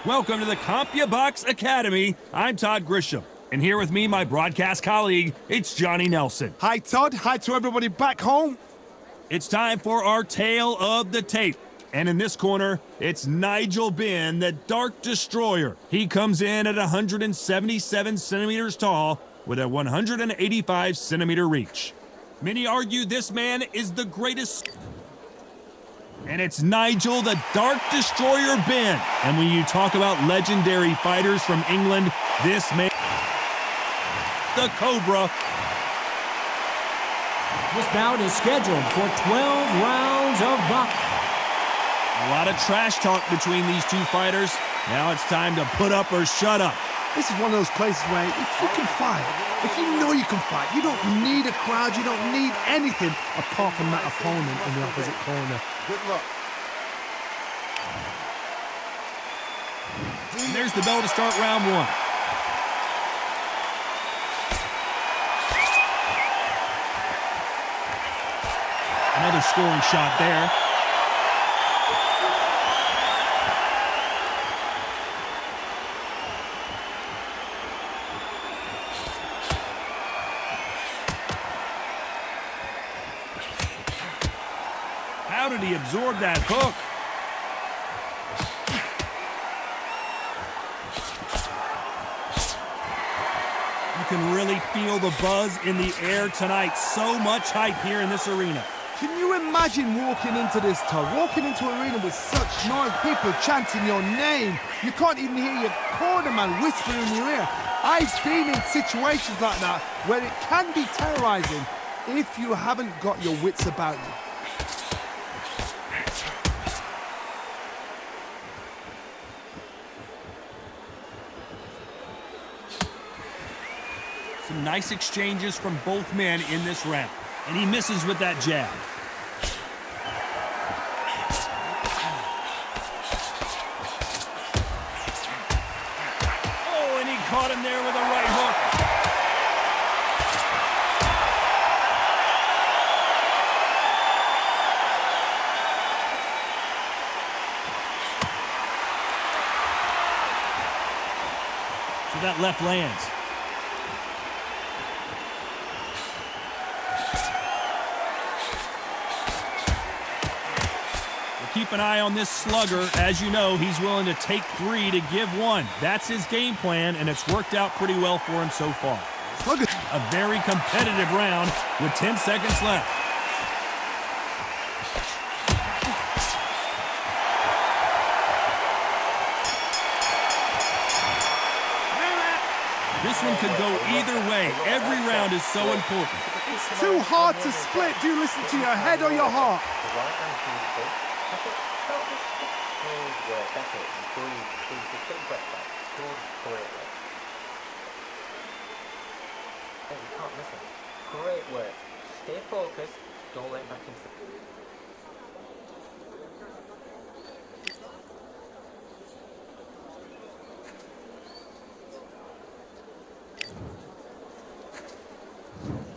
Welcome to the CompuBox Academy. I'm Todd Grisham. And here with me, my broadcast colleague, it's Johnny Nelson. Hi, Todd. Hi to everybody back home. It's time for our tale of the tape. And in this corner, it's Nigel Benn, the Dark Destroyer. He comes in at 177 centimeters tall with a 185 centimeter reach. Many argue this man is the greatest. And it's Nigel the Dark Destroyer Benn. And when you talk about legendary fighters from England, this man, the Cobra. This bout is scheduled for 12 rounds of boxing. A lot of trash talk between these two fighters. Now it's time to put up or shut up. This is one of those places where if you can fight, if you know you can fight, you don't need a crowd, you don't need anything apart from that opponent in the opposite corner. Good luck. And there's the bell to start round one. Another scoring shot there. How did he absorb that hook? You can really feel the buzz in the air tonight. So much hype here in this arena. Can you imagine walking into this, Todd? Walking into an arena with such noise, people chanting your name. You can't even hear your cornerman whispering in your ear. I've been in situations like that where it can be terrorizing if you haven't got your wits about you. Some nice exchanges from both men in this round. And he misses with that jab. Oh, and he caught him there with a right hook. So that left lands. Keep an eye on this slugger. As you know, he's willing to take three to give one. That's his game plan, and it's worked out pretty well for him so far. Slugger. A very competitive round with 10 seconds left. This one could go either way. Every round is so important. It's too hard to split. Do you listen to your head or your heart? Great work. Stay focused. Don't let back into.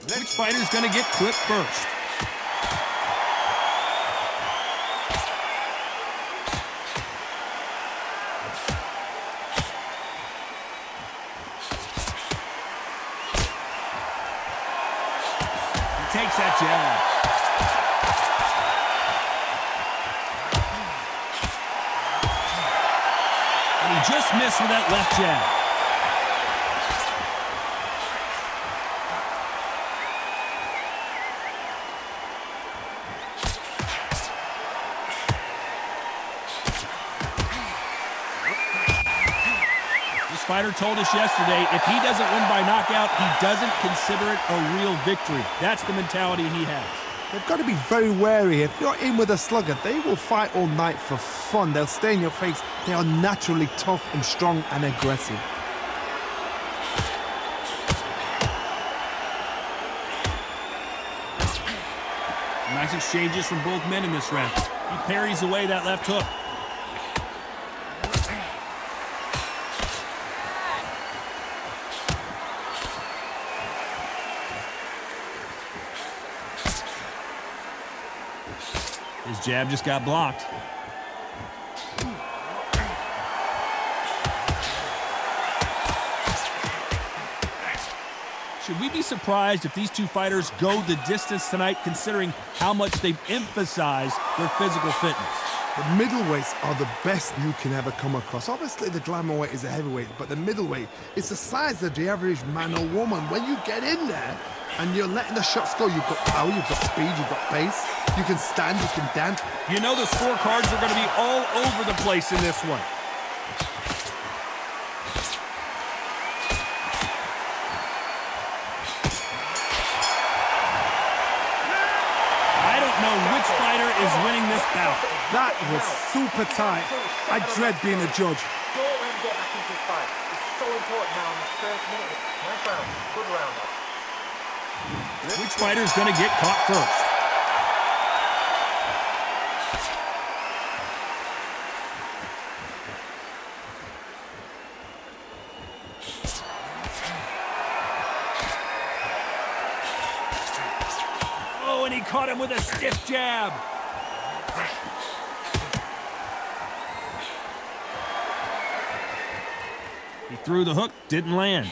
Which fighter's going to get clipped first? He takes that jab. And he just missed with that left jab. Fighter told us yesterday, if he doesn't win by knockout, he doesn't consider it a real victory. That's the mentality he has. They've got to be very wary. If you're in with a slugger, they will fight all night for fun. They'll stay in your face. They are naturally tough and strong and aggressive. Nice exchanges from both men in this round. He parries away that left hook. His jab just got blocked. Should we be surprised if these two fighters go the distance tonight, considering how much they've emphasized their physical fitness? The middleweights are the best you can ever come across. Obviously, the glamour weight is a heavyweight, but the middleweight is the size of the average man or woman. When you get in there and you're letting the shots go, you've got power, you've got speed, you've got pace, you can stand, you can dance. You know the scorecards are going to be all over the place in this one. Which fighter is winning this bout? That was super tight. I dread being a judge. Don't let him get back into this fight. It's so important now in the first minute. Nice round. Good round. Which fighter's going to get caught first? Oh, and he caught him with a stiff jab. He threw the hook, didn't land.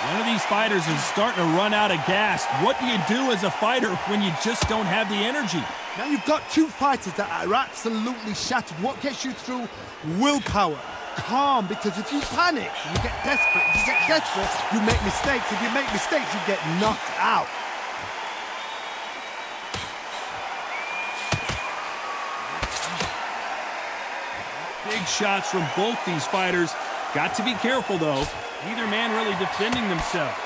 One of these fighters is starting to run out of gas. What do you do as a fighter when you just don't have the energy? Now you've got two fighters that are absolutely shattered. What gets you through? Willpower. Calm, because if you panic, you get desperate. If you get desperate, you make mistakes. If you make mistakes, you get knocked out. Big shots from both these fighters. Got to be careful, though. Neither man really defending themselves.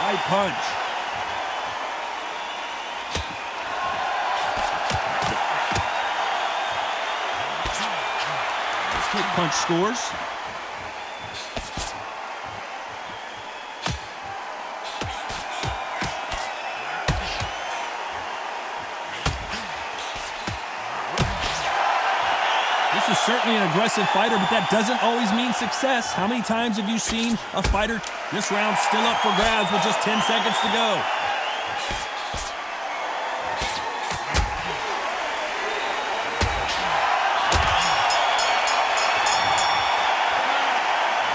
High punch. Quick punch scores. This is certainly an aggressive fighter, but that doesn't always mean success. How many times have you seen a fighter? This round's still up for grabs with just 10 seconds to go.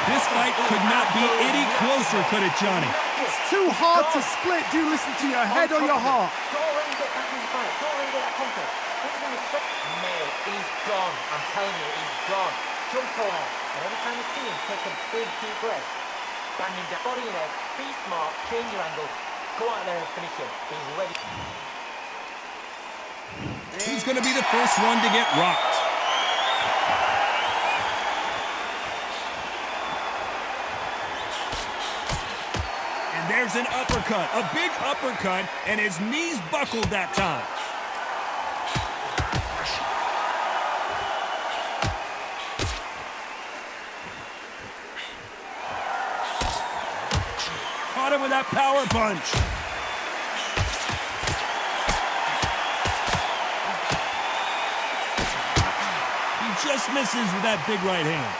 This fight could not be any closer, could it, Johnny? It's too hard to split. Do you listen to your head or your heart? Don't let him get back in the fight. Don't let him get that confidence. Mate, he's gone. I'm telling you, he's gone. Jump around. And every time you see him, take a big, deep breath. Bang him down. Body in head. Be smart. Change your angle. Go out there and finish him. He's ready. Who's going to be the first one to get rocked? And there's an uppercut. A big uppercut, and his knees buckled that time. Caught him with that power punch. He just misses with that big right hand.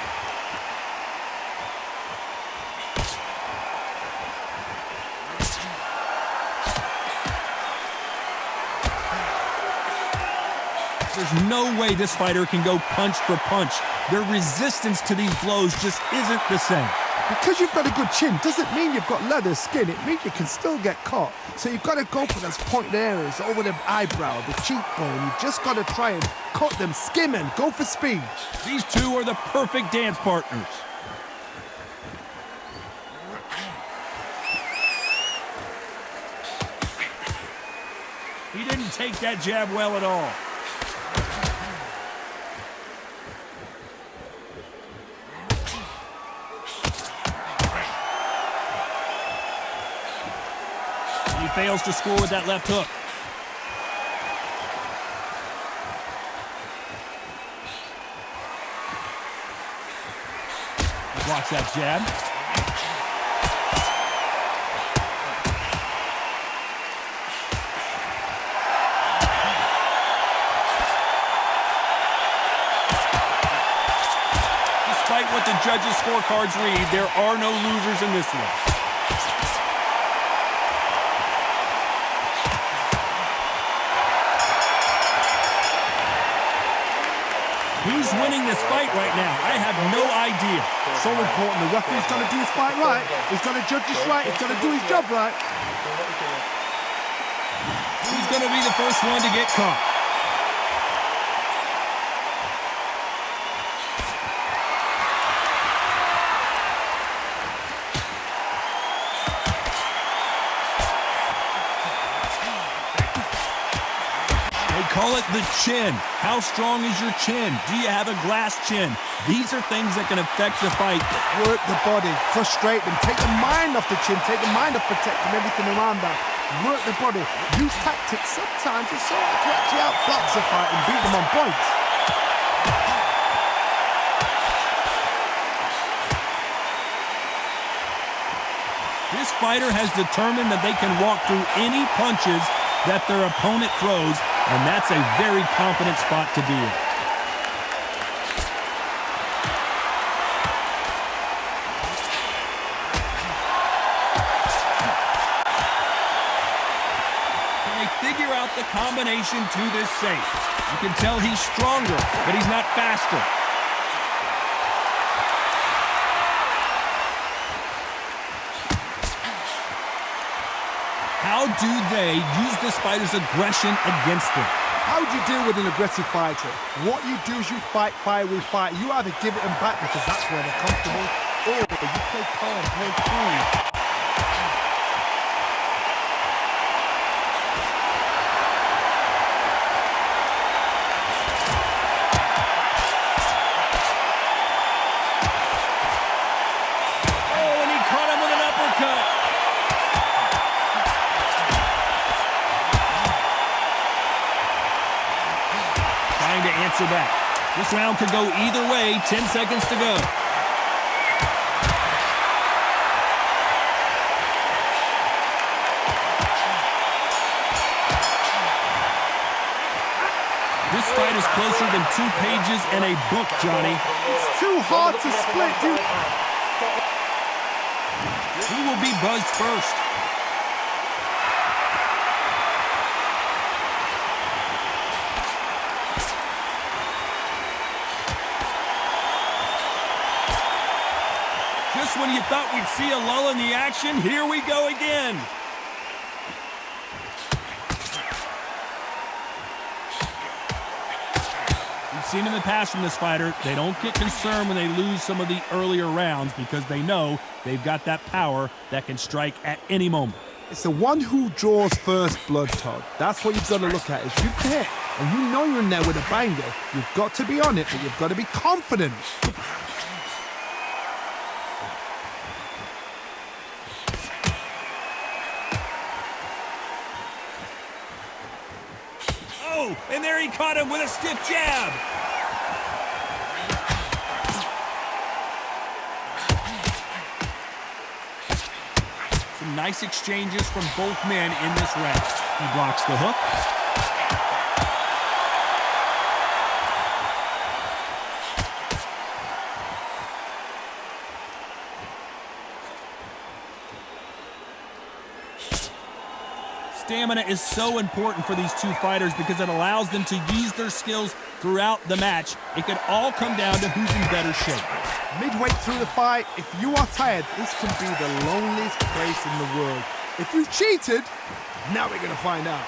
There's no way this fighter can go punch for punch. Their resistance to these blows just isn't the same. Because you've got a good chin doesn't mean you've got leather skin. It means you can still get caught. So you've got to go for those pointed areas over the eyebrow, the cheekbone. You've just got to try and cut them, skim and go for speed. These two are the perfect dance partners. He didn't take that jab well at all. He fails to score with that left hook. He blocks that jab. judges' scorecards read, there are no losers in this one. Who's winning this fight right now? I have no idea. So important. The referee's got to do his fight right. He's got to judge this right. He's got to do his job right. Who's going to be the first one to get caught? Call it the chin. How strong is your chin? Do you have a glass chin? These are things that can affect the fight. Work the body, frustrate them, take the mind off the chin, take the mind off protecting everything around that. Work the body, use tactics sometimes to sort of actually outbox a fight and beat them on points. This fighter has determined that they can walk through any punches that their opponent throws, and that's a very confident spot to be in. Can they figure out the combination to this safe? You can tell he's stronger, but he's not faster. How do they use this fighter's aggression against them? How do you deal with an aggressive fighter? What you do is you fight fire with fight. You either give it them back because that's where they're comfortable, or you play calm, play cool. Back. This round could go either way. 10 seconds to go. This fight is closer than 2 pages in a book, Johnny. It's too hard to split, dude. Who will be buzzed first? Just when you thought we'd see a lull in the action, here we go again. We've seen in the past from this fighter, they don't get concerned when they lose some of the earlier rounds because they know they've got that power that can strike at any moment. It's the one who draws first blood, Todd. That's what you've got to look at. If you hit and you know you're in there with a banger, you've got to be on it, but you've got to be confident. And there he caught him with a stiff jab. Some nice exchanges from both men in this round. He blocks the hook. Stamina is so important for these two fighters because it allows them to use their skills throughout the match. It could all come down to who's in better shape. Midway through the fight, if you are tired, this can be the loneliest place in the world. If you cheated, now we're going to find out.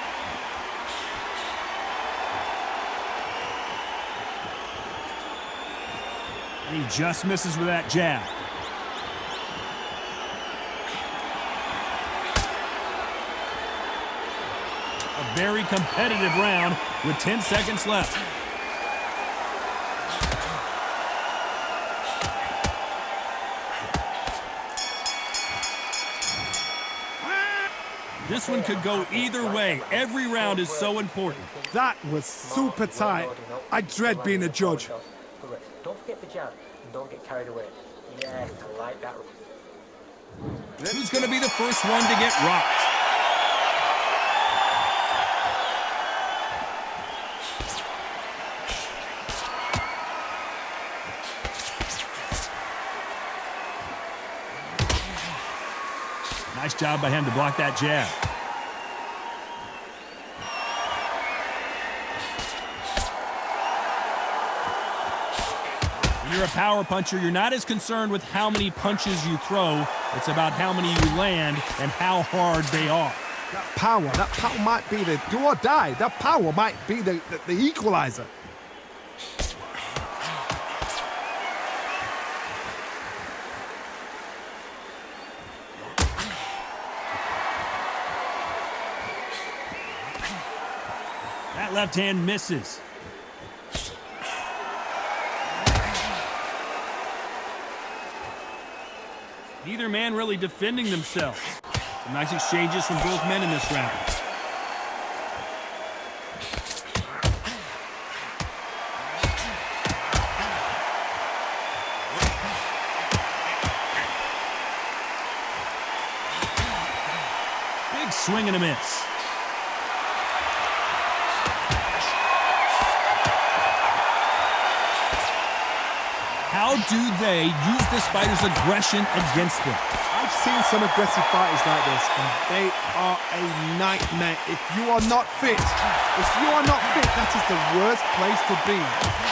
And he just misses with that jab. A very competitive round with 10 seconds left. This one could go either way. Every round is so important. That was super tight. I dread being a judge. Don't forget the jab and don't get carried away. Yes, I like that. Who's going to be the first one to get rocked? Nice job by him to block that jab. When you're a power puncher, you're not as concerned with how many punches you throw. It's about how many you land and how hard they are. That power might be the do or die. That power might be the equalizer. That left hand misses. Neither man really defending themselves. Some nice exchanges from both men in this round. Big swing and a miss. How do they use this fighter's aggression against them? I've seen some aggressive fighters like this, and they are a nightmare. If you are not fit, that is the worst place to be,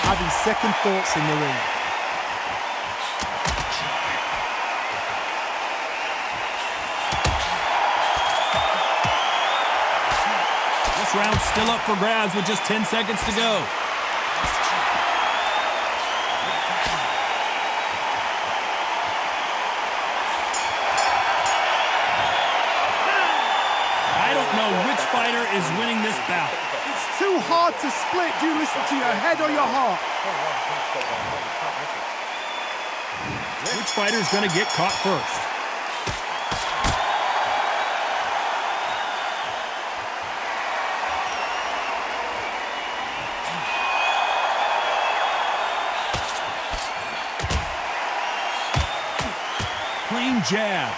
having second thoughts in the ring. This round's still up for grabs with just 10 seconds to go. Which fighter is winning this bout? It's too hard to split. Do you listen to your head or your heart? Which fighter is going to get caught first? Clean jab.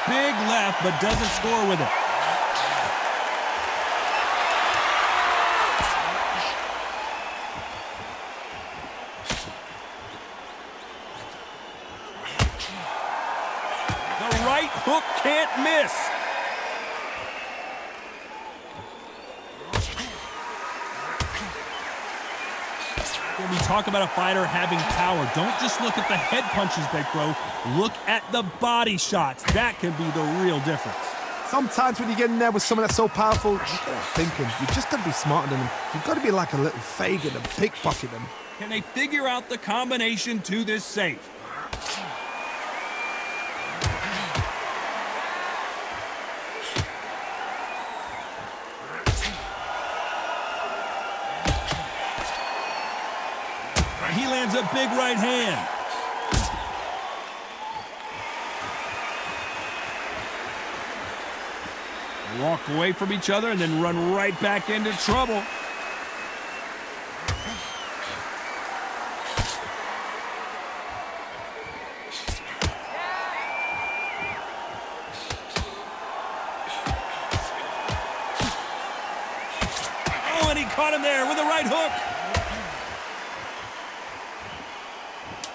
Big left, but doesn't score with it. The right hook can't miss. When we talk about a fighter having power, don't just look at the head punches they throw. Look at the body shots. That can be the real difference. Sometimes when you get in there with someone that's so powerful, you've got to think him. You've just got to be smarter than him. You've got to be like a little Fagin and pickpocket him. Can they figure out the combination to this safe? He lands a big right hand. Walk away from each other and then run right back into trouble. Oh, and he caught him there with a right hook.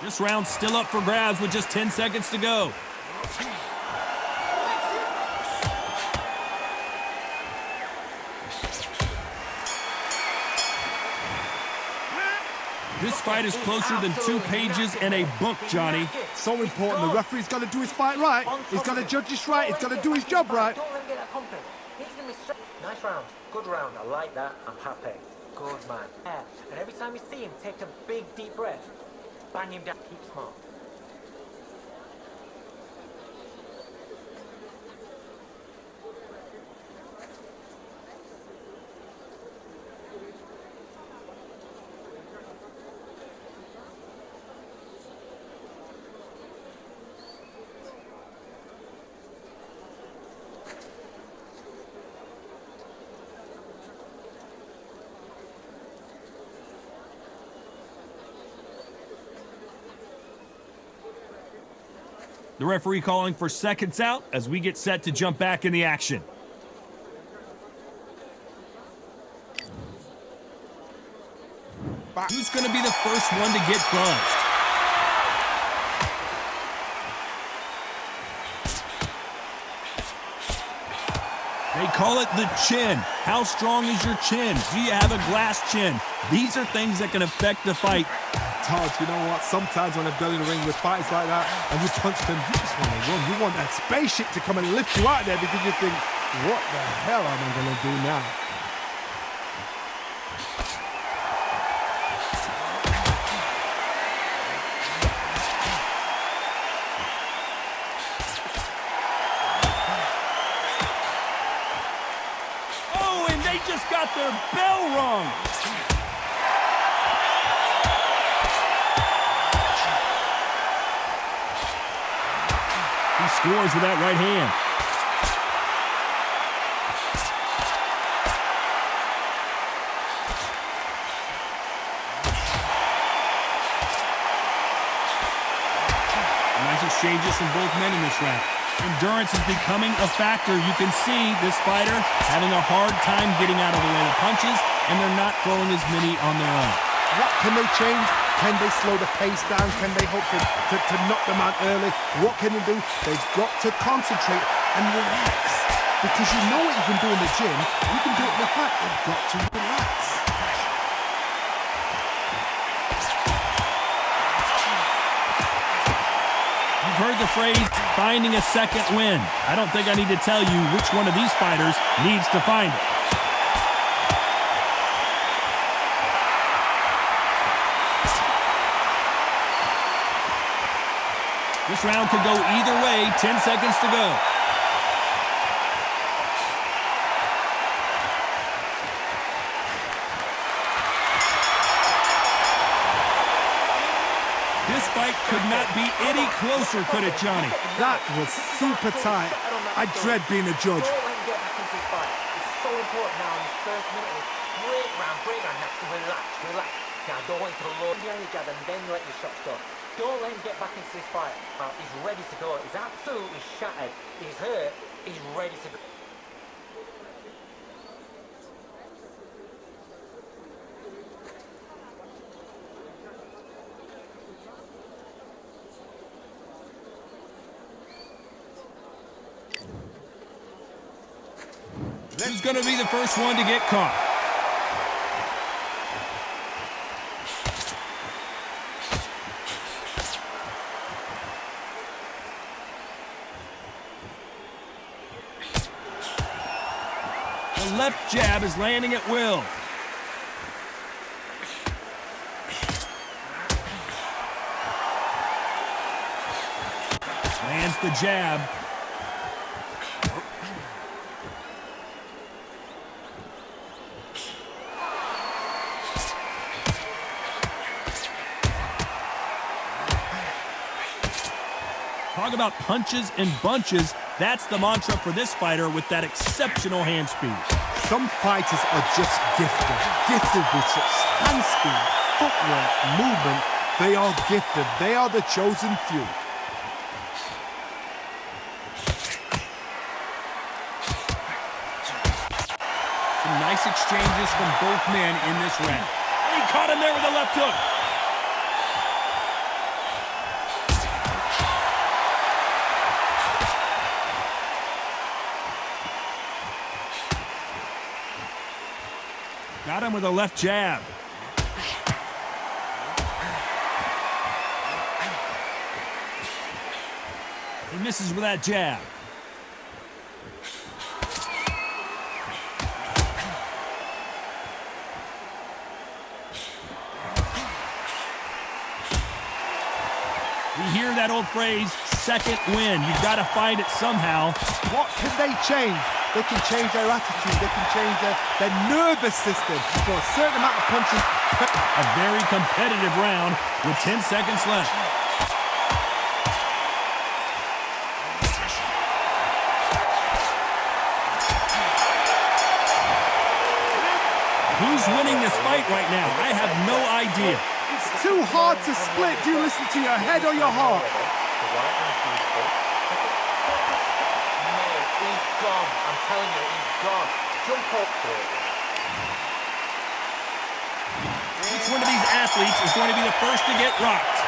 This round's still up for grabs with just 10 seconds to go. This fight is closer than 2 pages in a book, Johnny. So important. The referee's got to do his fight right. He's got to judge this right. He's got to do his job right. Don't let him get that confidence. He's going to be straight. Nice round. Good round. I like that. I'm happy. Good man. Yeah. And every time you see him, take a big, deep breath. Bang him down. Keep smart. The referee calling for seconds out as we get set to jump back in the action. Who's going to be the the first one to get buzzed. They call it the chin. How strong is your chin? Do you have a glass chin? These are things that can affect the fight. Todd, you know what? Sometimes when I've done in the ring with fights like that and you punch them, you just want to run. You want that spaceship to come and lift you out there because you think, what the hell am I going to do now? Just got their bell rung. He scores with that right hand. Nice exchanges from both men in this round. Endurance is becoming a factor. You can see this fighter having a hard time getting out of the way of punches, and they're not throwing as many on their own. What can they change? Can they slow the pace down? Can they hope to knock them out early? What can they do? They've got to concentrate and relax. Because you know what you can do in the gym, you can do it in the fight. They've got to relax. You've heard the phrase, finding a second win. I don't think I need to tell you which one of these fighters needs to find it. This round could go either way. 10 seconds to go. This fight could not be any closer, could it, Johnny? That was super tight. I dread being a judge. Don't let him get back into this fight. It's so important now in this first minute. Break round. Now relax. Now don't let him to load behind your jab and then let your shots go. Don't let him get back into this fight. He's ready to go. He's absolutely shattered. He's hurt. He's ready to go. Who's going to be the first one to get caught? The left jab is landing at will. Lands the jab. Talk about punches and bunches. That's the mantra for this fighter with that exceptional hand speed. Some fighters are just gifted with such hand speed, footwork, movement. They are gifted. They are the chosen few. Some nice exchanges from both men in this round. He caught him there with a left hook. Got him with a left jab. He misses with that jab. We hear that old phrase, second win. You've got to find it somehow. What can they change? They can change their attitude. They can change their nervous system for a certain amount of punches. A very competitive round with 10 seconds left. Who's winning this fight right now? I have no idea. It's too hard to split. Do you listen to your head or your heart? He's gone. I'm telling you, he's gone. Jump up. Which one of these athletes is going to be the first to get rocked?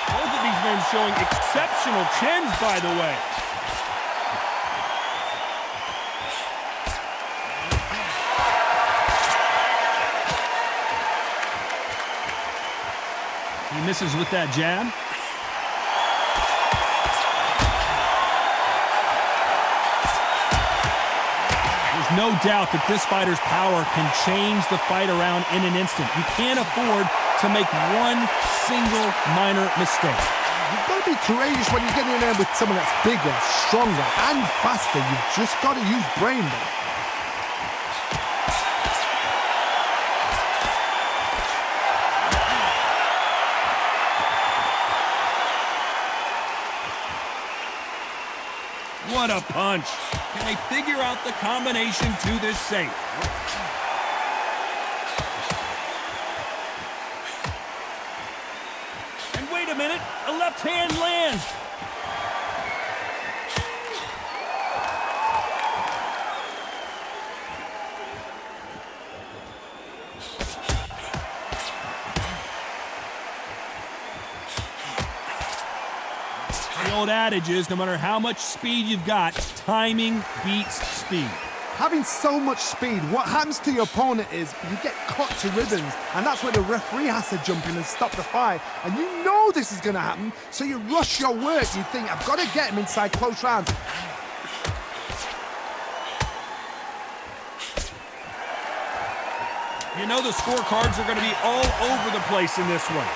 Both of these men showing exceptional chins, by the way. He misses with that jab. There's no doubt that this fighter's power can change the fight around in an instant. You can't afford to make one single minor mistake. You've got to be courageous when you're getting in there with someone that's bigger, stronger, and faster. You've just got to use brain there. What a punch. Can they figure out the combination to this safe? And wait a minute, a left hand lands. The old adage is, no matter how much speed you've got, timing beats speed. Having so much speed, what happens to your opponent is you get cut to ribbons, and that's where the referee has to jump in and stop the fight. And you know this is going to happen, so you rush your work. You think, I've got to get him inside close rounds. You know the scorecards are going to be all over the place in this one.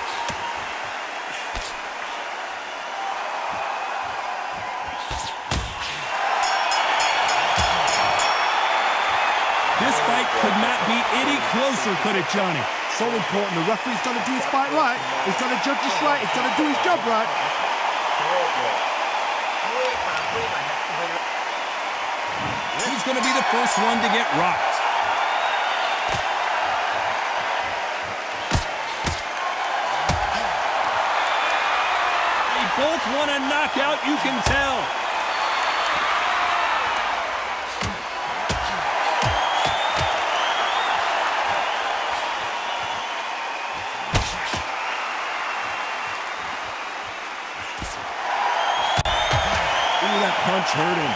This fight could not be any closer, could it, Johnny? So important. The referee's got to do his fight right. He's got to judge this right. He's got to do his job right. Who's going to be the first one to get rocked? They both want a knockout, you can tell. That punch hurt him.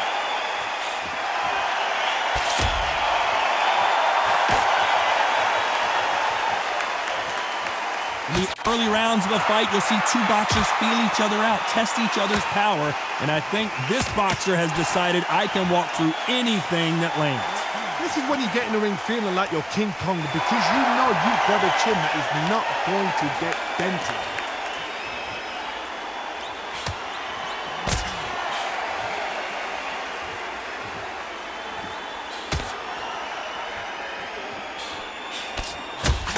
In the early rounds of a fight, you'll see two boxers feel each other out, test each other's power, and I think this boxer has decided I can walk through anything that lands. This is when you get in the ring feeling like you're King Kong, because you know you've got a chin that is not going to get dented.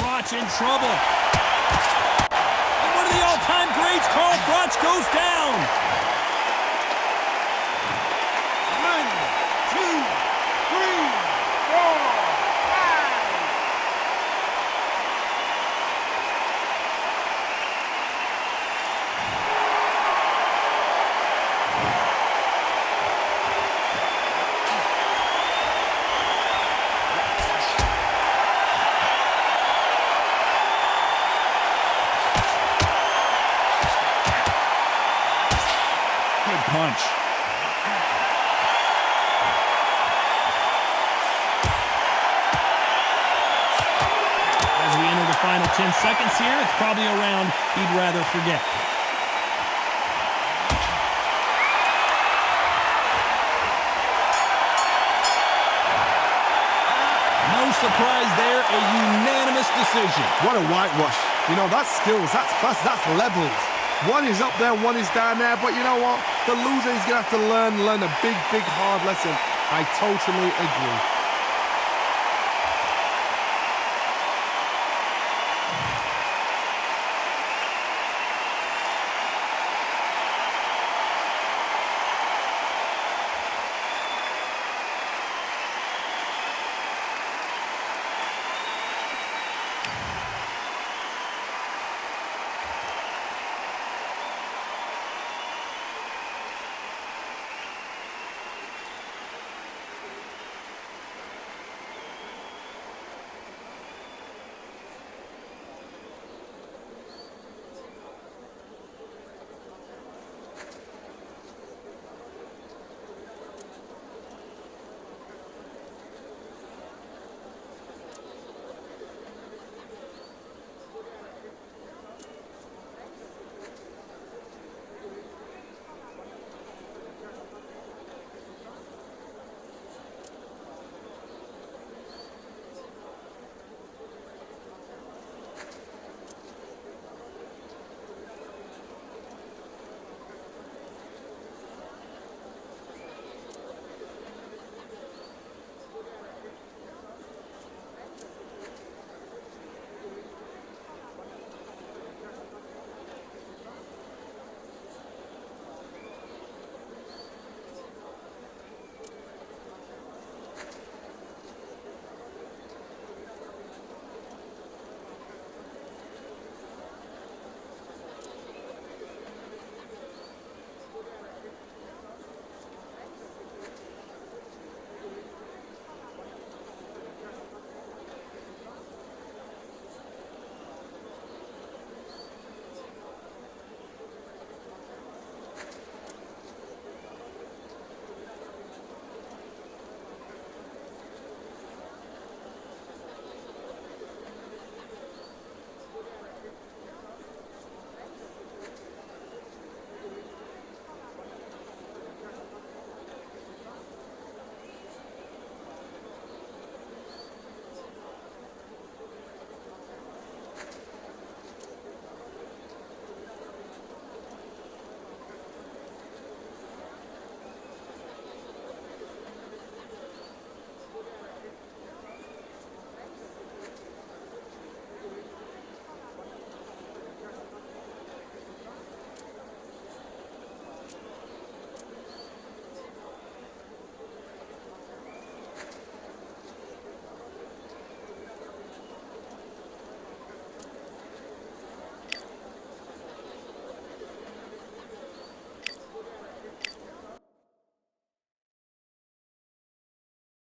Froch in trouble. And one of the all-time greats, Carl Froch, goes down. 1, 2, 3, punch. As we enter the final 10 seconds here, it's probably a round he'd rather forget. No surprise there, a unanimous decision. What a whitewash. You know, that's skills, that's class, that's levels. One is up there, one is down there, but you know what? The loser is going to have to learn a big, hard lesson. I totally agree.